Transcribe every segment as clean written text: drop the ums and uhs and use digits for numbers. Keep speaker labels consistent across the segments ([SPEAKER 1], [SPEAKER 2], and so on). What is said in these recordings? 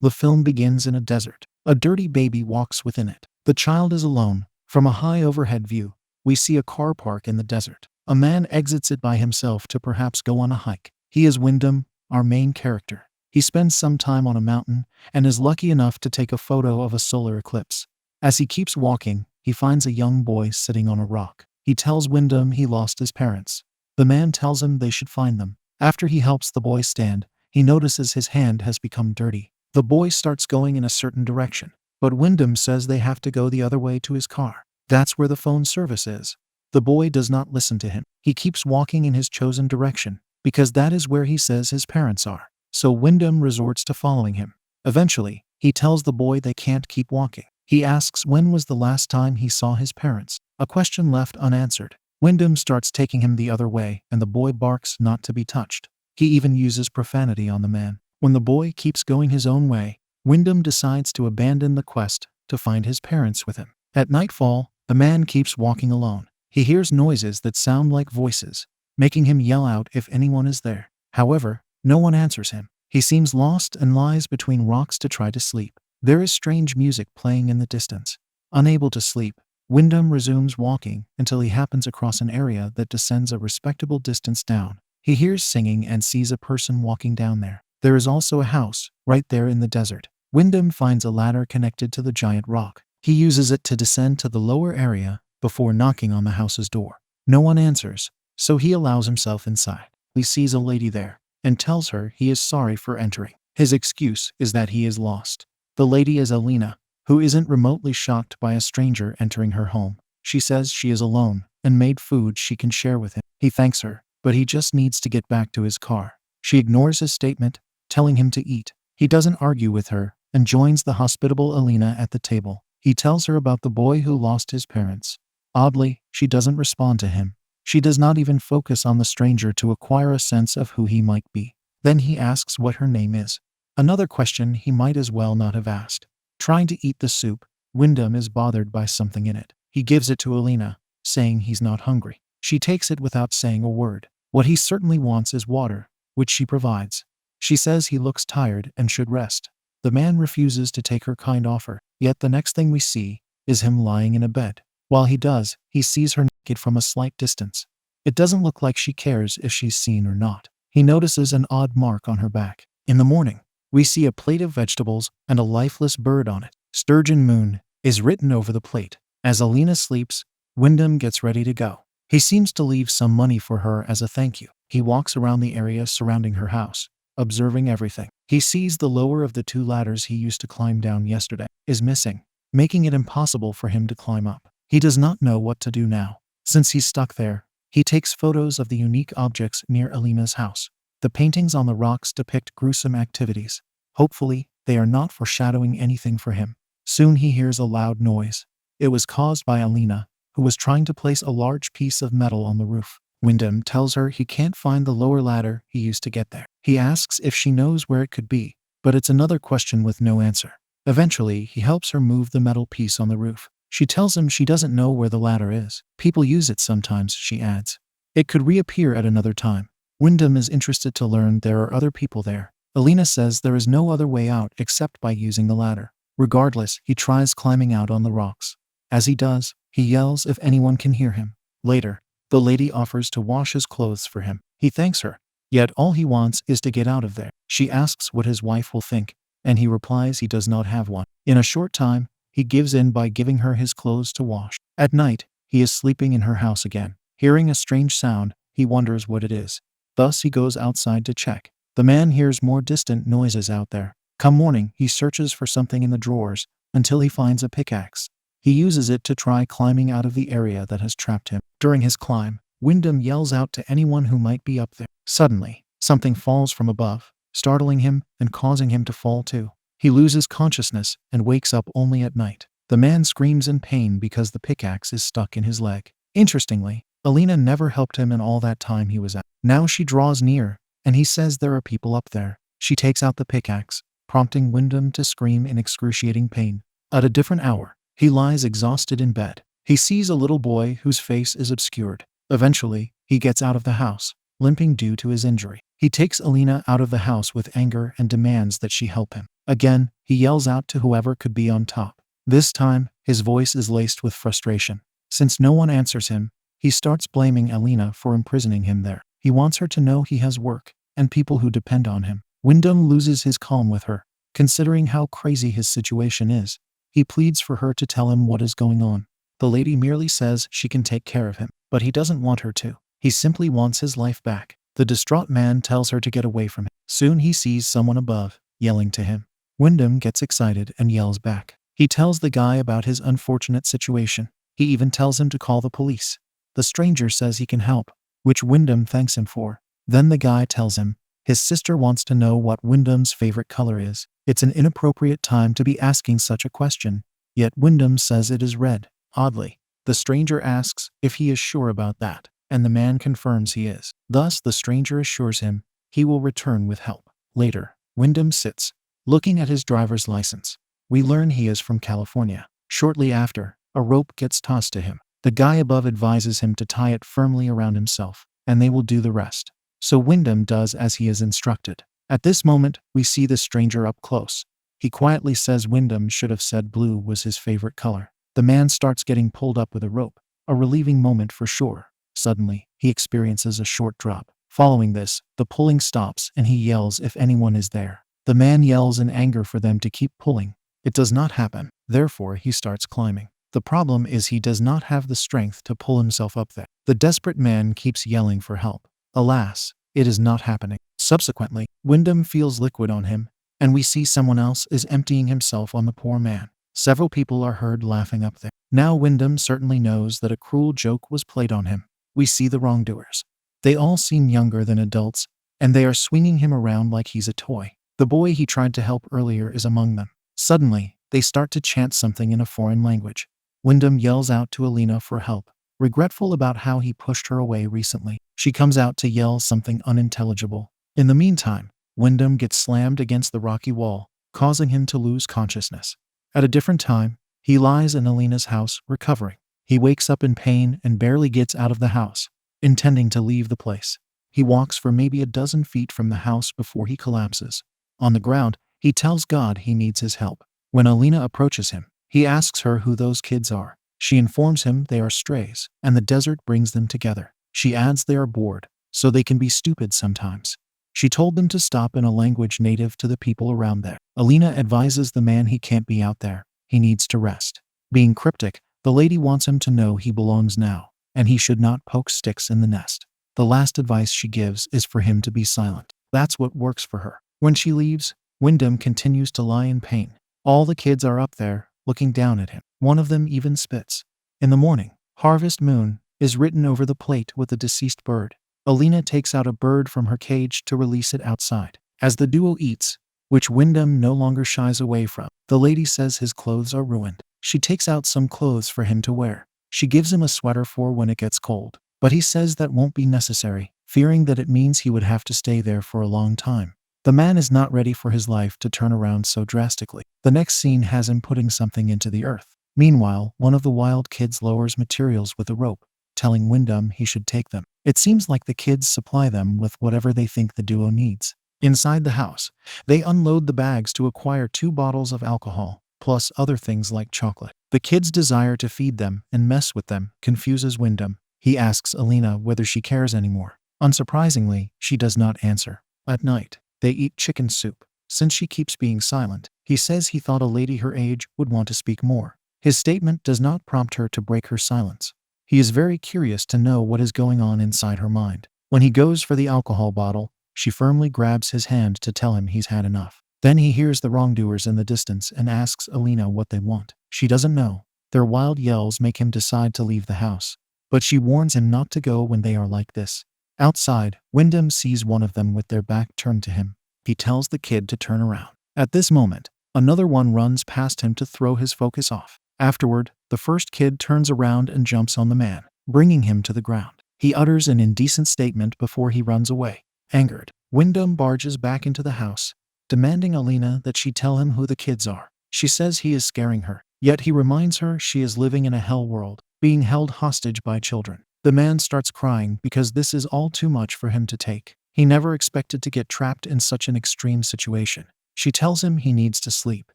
[SPEAKER 1] The film begins in a desert. A dirty baby walks within it. The child is alone. From a high overhead view, we see a car park in the desert. A man exits it by himself to perhaps go on a hike. He is Wyndham, our main character. He spends some time on a mountain and is lucky enough to take a photo of a solar eclipse. As he keeps walking, he finds a young boy sitting on a rock. He tells Wyndham he lost his parents. The man tells him they should find them. After he helps the boy stand, he notices his hand has become dirty. The boy starts going in a certain direction, but Wyndham says they have to go the other way to his car. That's where the phone service is. The boy does not listen to him. He keeps walking in his chosen direction, because that is where he says his parents are. So Wyndham resorts to following him. Eventually, he tells the boy they can't keep walking. He asks when was the last time he saw his parents, a question left unanswered. Wyndham starts taking him the other way, and the boy barks not to be touched. He even uses profanity on the man. When the boy keeps going his own way, Wyndham decides to abandon the quest to find his parents with him. At nightfall, the man keeps walking alone. He hears noises that sound like voices, making him yell out if anyone is there. However, no one answers him. He seems lost and lies between rocks to try to sleep. There is strange music playing in the distance. Unable to sleep, Wyndham resumes walking until he happens across an area that descends a respectable distance down. He hears singing and sees a person walking down there. There is also a house right there in the desert. Wyndham finds a ladder connected to the giant rock. He uses it to descend to the lower area before knocking on the house's door. No one answers, so he allows himself inside. He sees a lady there and tells her he is sorry for entering. His excuse is that he is lost. The lady is Alina, who isn't remotely shocked by a stranger entering her home. She says she is alone and made food she can share with him. He thanks her, but he just needs to get back to his car. She ignores his statement, telling him to eat. He doesn't argue with her and joins the hospitable Alina at the table. He tells her about the boy who lost his parents. Oddly, she doesn't respond to him. She does not even focus on the stranger to acquire a sense of who he might be. Then he asks what her name is. Another question he might as well not have asked. Trying to eat the soup, Wyndham is bothered by something in it. He gives it to Alina, saying he's not hungry. She takes it without saying a word. What he certainly wants is water, which she provides. She says he looks tired and should rest. The man refuses to take her kind offer, yet the next thing we see is him lying in a bed. While he does, he sees her naked from a slight distance. It doesn't look like she cares if she's seen or not. He notices an odd mark on her back. In the morning, we see a plate of vegetables and a lifeless bird on it. Sturgeon Moon is written over the plate. As Alina sleeps, Wyndham gets ready to go. He seems to leave some money for her as a thank you. He walks around the area surrounding her house, observing everything. He sees the lower of the two ladders he used to climb down yesterday is missing, making it impossible for him to climb up. He does not know what to do now. Since he's stuck there, he takes photos of the unique objects near Alina's house. The paintings on the rocks depict gruesome activities. Hopefully, they are not foreshadowing anything for him. Soon he hears a loud noise. It was caused by Alina, who was trying to place a large piece of metal on the roof. Wyndham tells her he can't find the lower ladder he used to get there. He asks if she knows where it could be, but it's another question with no answer. Eventually, he helps her move the metal piece on the roof. She tells him she doesn't know where the ladder is. People use it sometimes, she adds. It could reappear at another time. Wyndham is interested to learn there are other people there. Alina says there is no other way out except by using the ladder. Regardless, he tries climbing out on the rocks. As he does, he yells if anyone can hear him. Later, the lady offers to wash his clothes for him. He thanks her, yet all he wants is to get out of there. She asks what his wife will think, and he replies he does not have one. In a short time, he gives in by giving her his clothes to wash. At night, he is sleeping in her house again. Hearing a strange sound, he wonders what it is. Thus he goes outside to check. The man hears more distant noises out there. Come morning, he searches for something in the drawers until he finds a pickaxe. He uses it to try climbing out of the area that has trapped him. During his climb, Wyndham yells out to anyone who might be up there. Suddenly, something falls from above, startling him and causing him to fall too. He loses consciousness and wakes up only at night. The man screams in pain because the pickaxe is stuck in his leg. Interestingly, Alina never helped him in all that time he was out. Now she draws near, and he says there are people up there. She takes out the pickaxe, prompting Wyndham to scream in excruciating pain. At a different hour, he lies exhausted in bed. He sees a little boy whose face is obscured. Eventually, he gets out of the house, limping due to his injury. He takes Alina out of the house with anger and demands that she help him. Again, he yells out to whoever could be on top. This time, his voice is laced with frustration. Since no one answers him, he starts blaming Alina for imprisoning him there. He wants her to know he has work and people who depend on him. Wyndham loses his calm with her. Considering how crazy his situation is, he pleads for her to tell him what is going on. The lady merely says she can take care of him, but he doesn't want her to. He simply wants his life back. The distraught man tells her to get away from him. Soon he sees someone above, yelling to him. Wyndham gets excited and yells back. He tells the guy about his unfortunate situation. He even tells him to call the police. The stranger says he can help, which Wyndham thanks him for. Then the guy tells him his sister wants to know what Wyndham's favorite color is. It's an inappropriate time to be asking such a question, yet Wyndham says it is red. Oddly, the stranger asks if he is sure about that, and the man confirms he is. Thus, the stranger assures him he will return with help. Later, Wyndham sits, looking at his driver's license. We learn he is from California. Shortly after, a rope gets tossed to him. The guy above advises him to tie it firmly around himself, and they will do the rest. So Wyndham does as he is instructed. At this moment, we see the stranger up close. He quietly says Wyndham should have said blue was his favorite color. The man starts getting pulled up with a rope, a relieving moment for sure. Suddenly, he experiences a short drop. Following this, the pulling stops and he yells if anyone is there. The man yells in anger for them to keep pulling. It does not happen. Therefore, he starts climbing. The problem is he does not have the strength to pull himself up there. The desperate man keeps yelling for help. Alas, it is not happening. Subsequently, Wyndham feels liquid on him, and we see someone else is emptying himself on the poor man. Several people are heard laughing up there. Now Wyndham certainly knows that a cruel joke was played on him. We see the wrongdoers. They all seem younger than adults, and they are swinging him around like he's a toy. The boy he tried to help earlier is among them. Suddenly, they start to chant something in a foreign language. Wyndham yells out to Alina for help, regretful about how he pushed her away recently. She comes out to yell something unintelligible. In the meantime, Wyndham gets slammed against the rocky wall, causing him to lose consciousness. At a different time, he lies in Alina's house, recovering. He wakes up in pain and barely gets out of the house, intending to leave the place. He walks for maybe a dozen feet from the house before he collapses. On the ground, he tells God he needs his help. When Alina approaches him, he asks her who those kids are. She informs him they are strays, and the desert brings them together. She adds they are bored, so they can be stupid sometimes. She told them to stop in a language native to the people around there. Alina advises the man he can't be out there. He needs to rest. Being cryptic, the lady wants him to know he belongs now, and he should not poke sticks in the nest. The last advice she gives is for him to be silent. That's what works for her. When she leaves, Wyndham continues to lie in pain. All the kids are up there, looking down at him. One of them even spits. In the morning, Harvest Moon is written over the plate with the deceased bird. Alina takes out a bird from her cage to release it outside. As the duo eats, which Wyndham no longer shies away from, the lady says his clothes are ruined. She takes out some clothes for him to wear. She gives him a sweater for when it gets cold, but he says that won't be necessary, fearing that it means he would have to stay there for a long time. The man is not ready for his life to turn around so drastically. The next scene has him putting something into the earth. Meanwhile, one of the wild kids lowers materials with a rope, telling Wyndham he should take them. It seems like the kids supply them with whatever they think the duo needs. Inside the house, they unload the bags to acquire 2 bottles of alcohol, plus other things like chocolate. The kids' desire to feed them and mess with them confuses Wyndham. He asks Alina whether she cares anymore. Unsurprisingly, she does not answer. At night, they eat chicken soup. Since she keeps being silent, he says he thought a lady her age would want to speak more. His statement does not prompt her to break her silence. He is very curious to know what is going on inside her mind. When he goes for the alcohol bottle, she firmly grabs his hand to tell him he's had enough. Then he hears the wrongdoers in the distance and asks Alina what they want. She doesn't know. Their wild yells make him decide to leave the house, but she warns him not to go when they are like this. Outside, Wyndham sees one of them with their back turned to him. He tells the kid to turn around. At this moment, another one runs past him to throw his focus off. Afterward, the first kid turns around and jumps on the man, bringing him to the ground. He utters an indecent statement before he runs away. Angered, Wyndham barges back into the house, demanding Alina that she tell him who the kids are. She says he is scaring her, yet he reminds her she is living in a hell world, being held hostage by children. The man starts crying because this is all too much for him to take. He never expected to get trapped in such an extreme situation. She tells him he needs to sleep,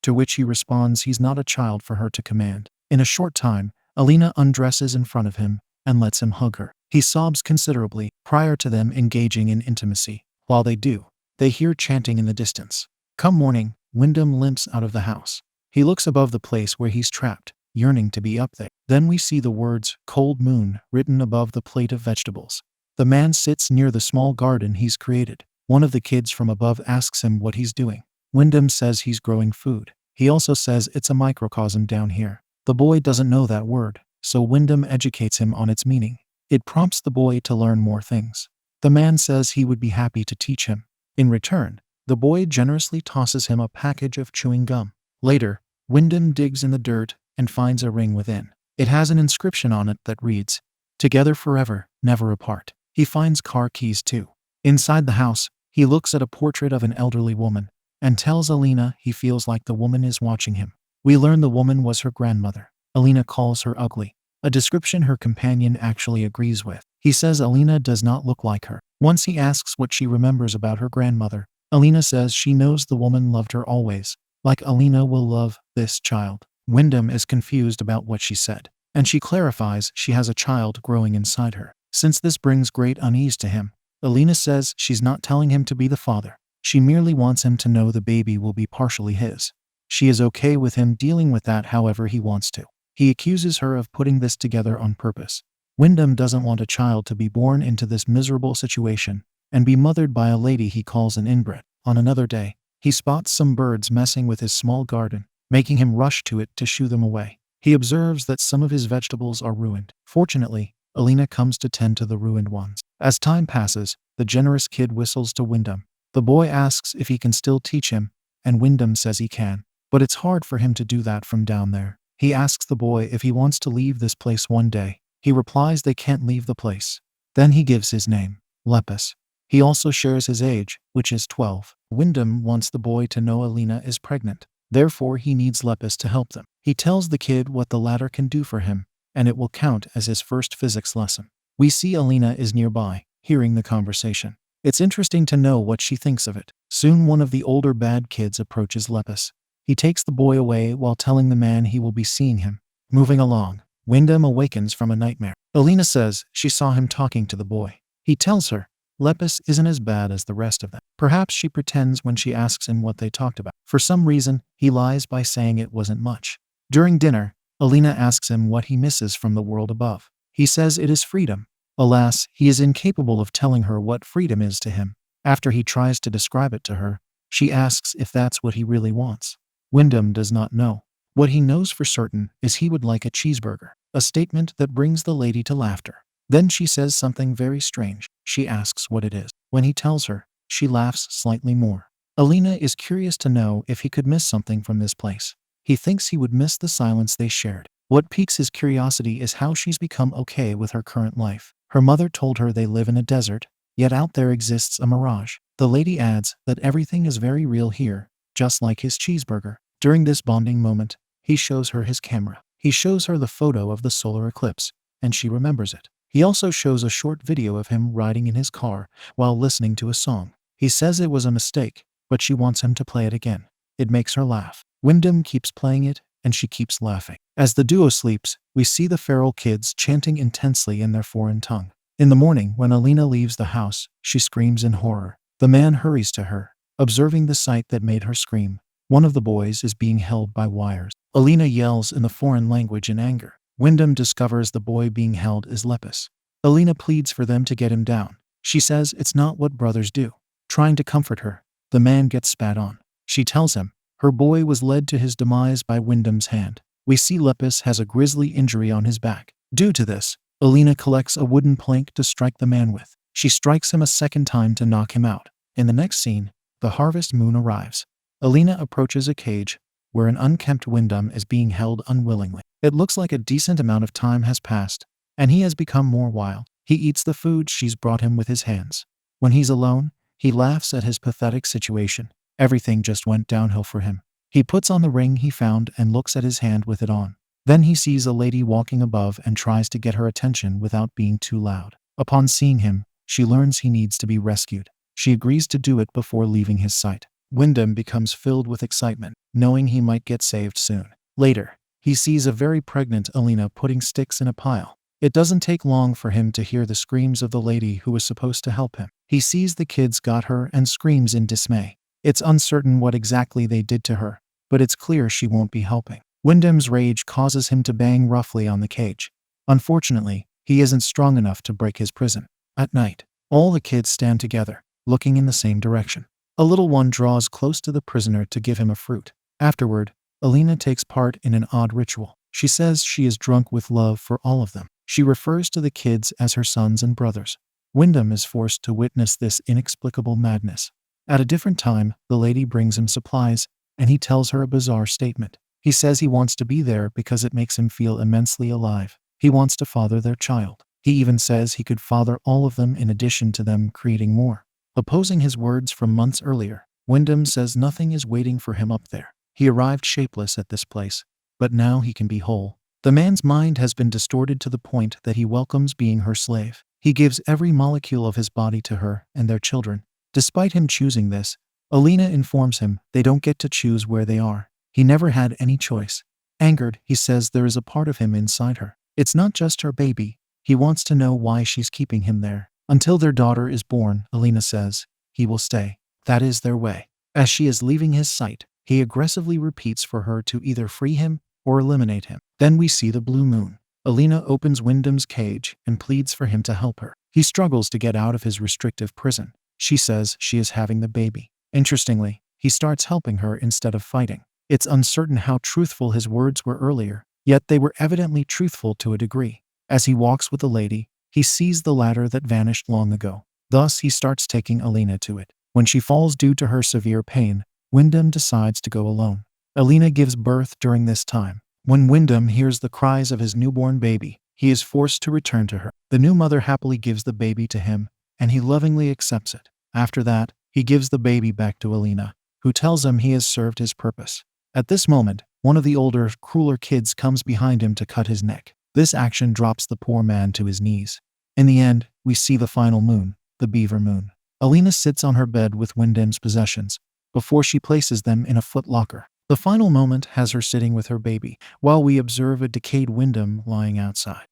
[SPEAKER 1] to which he responds he's not a child for her to command. In a short time, Alina undresses in front of him and lets him hug her. He sobs considerably prior to them engaging in intimacy. While they do, they hear chanting in the distance. Come morning, Wyndham limps out of the house. He looks above the place where he's trapped, yearning to be up there. Then we see the words, "Cold Moon," written above the plate of vegetables. The man sits near the small garden he's created. One of the kids from above asks him what he's doing. Wyndham says he's growing food. He also says it's a microcosm down here. The boy doesn't know that word, so Wyndham educates him on its meaning. It prompts the boy to learn more things. The man says he would be happy to teach him. In return, the boy generously tosses him a package of chewing gum. Later, Wyndham digs in the dirt and finds a ring within. It has an inscription on it that reads, "Together forever, never apart." He finds car keys too. Inside the house, he looks at a portrait of an elderly woman and tells Alina he feels like the woman is watching him. We learn the woman was her grandmother. Alina calls her ugly, a description her companion actually agrees with. He says Alina does not look like her. Once he asks what she remembers about her grandmother, Alina says she knows the woman loved her always, like Alina will love this child. Wyndham is confused about what she said, and she clarifies she has a child growing inside her. Since this brings great unease to him, Alina says she's not telling him to be the father. She merely wants him to know the baby will be partially his. She is okay with him dealing with that however he wants to. He accuses her of putting this together on purpose. Wyndham doesn't want a child to be born into this miserable situation and be mothered by a lady he calls an inbred. On another day, he spots some birds messing with his small garden, making him rush to it to shoo them away. He observes that some of his vegetables are ruined. Fortunately, Alina comes to tend to the ruined ones. As time passes, the generous kid whistles to Wyndham. The boy asks if he can still teach him, and Wyndham says he can. But it's hard for him to do that from down there. He asks the boy if he wants to leave this place one day. He replies they can't leave the place. Then he gives his name, Lepus. He also shares his age, which is 12. Wyndham wants the boy to know Alina is pregnant. Therefore he needs Lepus to help them. He tells the kid what the latter can do for him, and it will count as his first physics lesson. We see Alina is nearby, hearing the conversation. It's interesting to know what she thinks of it. Soon one of the older bad kids approaches Lepus. He takes the boy away while telling the man he will be seeing him. Moving along, Wyndham awakens from a nightmare. Alina says she saw him talking to the boy. He tells her Lepus isn't as bad as the rest of them. Perhaps she pretends when she asks him what they talked about. For some reason, he lies by saying it wasn't much. During dinner, Alina asks him what he misses from the world above. He says it is freedom. Alas, he is incapable of telling her what freedom is to him. After he tries to describe it to her, she asks if that's what he really wants. Wyndham does not know. What he knows for certain is he would like a cheeseburger, a statement that brings the lady to laughter. Then she says something very strange. She asks what it is. When he tells her, she laughs slightly more. Alina is curious to know if he could miss something from this place. He thinks he would miss the silence they shared. What piques his curiosity is how she's become okay with her current life. Her mother told her they live in a desert, yet out there exists a mirage. The lady adds that everything is very real here, just like his cheeseburger. During this bonding moment, he shows her his camera. He shows her the photo of the solar eclipse, and she remembers it. He also shows a short video of him riding in his car while listening to a song. He says it was a mistake, but she wants him to play it again. It makes her laugh. Wyndham keeps playing it, and she keeps laughing. As the duo sleeps, we see the feral kids chanting intensely in their foreign tongue. In the morning, when Alina leaves the house, she screams in horror. The man hurries to her, observing the sight that made her scream. One of the boys is being held by wires. Alina yells in the foreign language in anger. Wyndham discovers the boy being held is Lepus. Alina pleads for them to get him down. She says it's not what brothers do. Trying to comfort her, the man gets spat on. She tells him her boy was led to his demise by Wyndham's hand. We see Lepus has a grisly injury on his back. Due to this, Alina collects a wooden plank to strike the man with. She strikes him a second time to knock him out. In the next scene, the harvest moon arrives. Alina approaches a cage where an unkempt Wyndham is being held unwillingly. It looks like a decent amount of time has passed, and he has become more wild. He eats the food she's brought him with his hands. When he's alone, he laughs at his pathetic situation. Everything just went downhill for him. He puts on the ring he found and looks at his hand with it on. Then he sees a lady walking above and tries to get her attention without being too loud. Upon seeing him, she learns he needs to be rescued. She agrees to do it before leaving his sight. Wyndham becomes filled with excitement, knowing he might get saved soon. Later, he sees a very pregnant Alina putting sticks in a pile. It doesn't take long for him to hear the screams of the lady who was supposed to help him. He sees the kids got her and screams in dismay. It's uncertain what exactly they did to her, but it's clear she won't be helping. Wyndham's rage causes him to bang roughly on the cage. Unfortunately, he isn't strong enough to break his prison. At night, all the kids stand together, looking in the same direction. A little one draws close to the prisoner to give him a fruit. Afterward, Alina takes part in an odd ritual. She says she is drunk with love for all of them. She refers to the kids as her sons and brothers. Wyndham is forced to witness this inexplicable madness. At a different time, the lady brings him supplies, and he tells her a bizarre statement. He says he wants to be there because it makes him feel immensely alive. He wants to father their child. He even says he could father all of them in addition to them creating more. Opposing his words from months earlier, Wyndham says nothing is waiting for him up there. He arrived shapeless at this place, but now he can be whole. The man's mind has been distorted to the point that he welcomes being her slave. He gives every molecule of his body to her and their children. Despite him choosing this, Alina informs him they don't get to choose where they are. He never had any choice. Angered, he says there is a part of him inside her. It's not just her baby. He wants to know why she's keeping him there. Until their daughter is born, Alina says, he will stay. That is their way. As she is leaving his sight, he aggressively repeats for her to either free him or eliminate him. Then we see the blue moon. Alina opens Wyndham's cage and pleads for him to help her. He struggles to get out of his restrictive prison. She says she is having the baby. Interestingly, he starts helping her instead of fighting. It's uncertain how truthful his words were earlier, yet they were evidently truthful to a degree. As he walks with the lady, he sees the ladder that vanished long ago. Thus, he starts taking Alina to it. When she falls due to her severe pain, Wyndham decides to go alone. Alina gives birth during this time. When Wyndham hears the cries of his newborn baby, he is forced to return to her. The new mother happily gives the baby to him, and he lovingly accepts it. After that, he gives the baby back to Alina, who tells him he has served his purpose. At this moment, one of the older, crueler kids comes behind him to cut his neck. This action drops the poor man to his knees. In the end, we see the final moon, the beaver moon. Alina sits on her bed with Wyndham's possessions, before she places them in a footlocker. The final moment has her sitting with her baby, while we observe a decayed Wyndham lying outside.